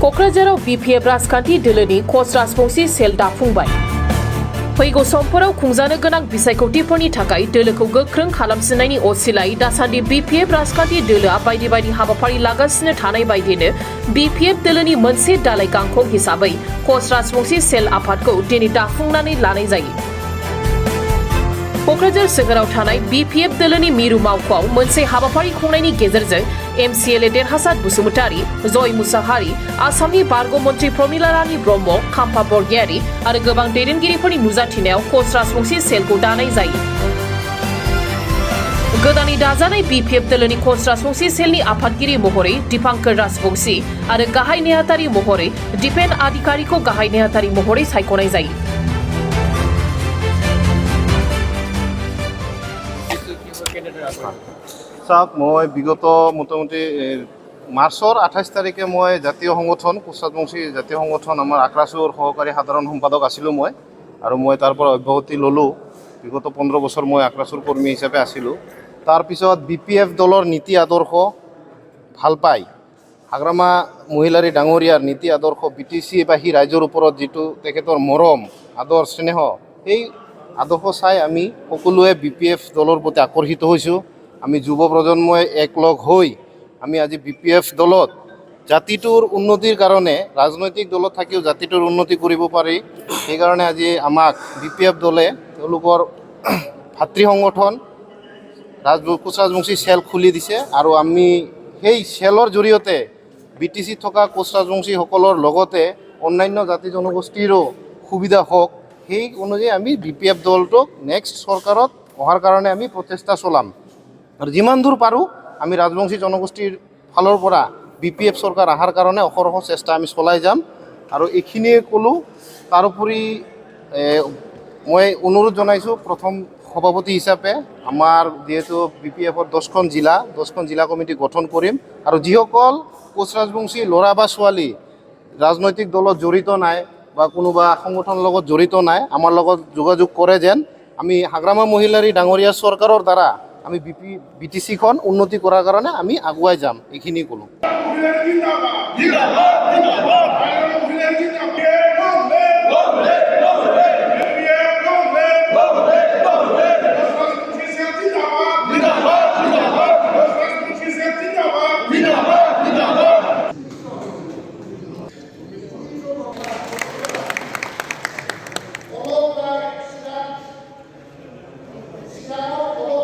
क'क्राझाराव BPF राजखान्थि दोलोनि कच राजबंसि सेल दाफुंबाय। फैगौ समफोराव खुंजानो गोनां बिसायख'थिफोरनि थाखाय दोलोखौ गोख्रों खालामसिननायनि असिलायै दासान्दि BPF राजखान्थि दोलोआ बायदि बायदि हाबाफारि लागासिनो थानाय बायदिनो BPF दोलोनि मोनसे दालाय गांखं हिसाबै कच राजबंसि सेल आफादखौ दिनै दाफुंनानै लानाय जायो। क'क्राझार सोहोराव थानाय BPF दोलोनि मिरु मावख'आव मोनसे हाबाफारि खुंनायनि गेजेरजों MCLA देरहासार बसुमतारी, जय मुसाहारि, आसामनि बारग' मन्त्रि प्रमिला रानी ब्रह्म, खाम्फा बरगयारी आरो गोबां दैदेनगिरिफोरनि नुजाथिनायाव कच राजबंसि सेलखौ दानाय जायो। गोदानै दाजानाय BPF दोलोनि कच राजबंसि सेलनि आफादगिरि महरै दीपांकर राजबंसि आरो गाहाय नेहाथारि महरै दीपेन अधिकारीखौ गाहाय नेहाथारि महरै सायख'नाय जायो। চাওক মই বিগত মোটামুটি মাৰ্চৰ 28 তাৰিখে মই জাতীয় সংগঠন কোচ ৰাজবংসী জাতীয় সংগঠন আমাৰ আক্ৰাচুৰ সহকাৰী সাধাৰণ সম্পাদক আছিলোঁ মই আৰু মই তাৰ পৰা অব্যাহতি ল'লোঁ। বিগত 15 বছৰ মই আক্ৰাচুৰ কৰ্মী হিচাপে আছিলোঁ। তাৰপিছত BPF দলৰ নীতি আদৰ্শ ভাল পাই হাগ্ৰামা মহিলাৰী ডাঙৰীয়াৰ নীতি আদৰ্শ BTC বাসী ৰাইজৰ ওপৰত যিটো তেখেতৰ মৰম আদৰ স্নেহ সেই আদৰ্শ চাই আমি সকলোৱে BPF দলৰ প্ৰতি আকৰ্ষিত হৈছোঁ। আমি যুৱ প্ৰজন্মই একলগ হৈ আমি আজি BPF দলত জাতিটোৰ উন্নতিৰ কাৰণে ৰাজনৈতিক দলত থাকিও জাতিটোৰ উন্নতি কৰিব পাৰি। সেইকাৰণে আজি আমাক BPF দলে তেওঁলোকৰ ভাতৃ সংগঠন কোচ ৰাজবংসী চেল খুলি দিছে আৰু আমি সেই চেলৰ জৰিয়তে BTC থকা কোচ ৰাজবংশীসকলৰ লগতে অন্যান্য জাতি জনগোষ্ঠীৰো সুবিধা হওক সেই অনুযায়ী আমি BPF দলটোক নেক্সট চৰকাৰত অহাৰ কাৰণে আমি প্ৰচেষ্টা চলাম আৰু যিমান দূৰ পাৰোঁ আমি ৰাজবংশী জনগোষ্ঠীৰ ফালৰ পৰা BPF চৰকাৰ অহাৰ কাৰণে অহৰহ চেষ্টা আমি চলাই যাম আৰু এইখিনিয়ে ক'লোঁ। তাৰোপৰি মই অনুৰোধ জনাইছোঁ প্ৰথম সভাপতি হিচাপে আমাৰ যিহেতু BPFৰ 10খন জিলা কমিটি গঠন কৰিম আৰু যিসকল কোচ ৰাজবংশী ল'ৰা বা ছোৱালী ৰাজনৈতিক দলত জড়িত নাই বা কোনোবা সংগঠনৰ লগত জড়িত নাই আমাৰ লগত যোগাযোগ কৰে যেন আমি হাগ্ৰামা মহিলাৰী ডাঙৰীয়া চৰকাৰৰ দ্বাৰা আমি BTCখন উন্নতি কৰাৰ কাৰণে আমি আগুৱাই যাম এইখিনি ক'লোঁ।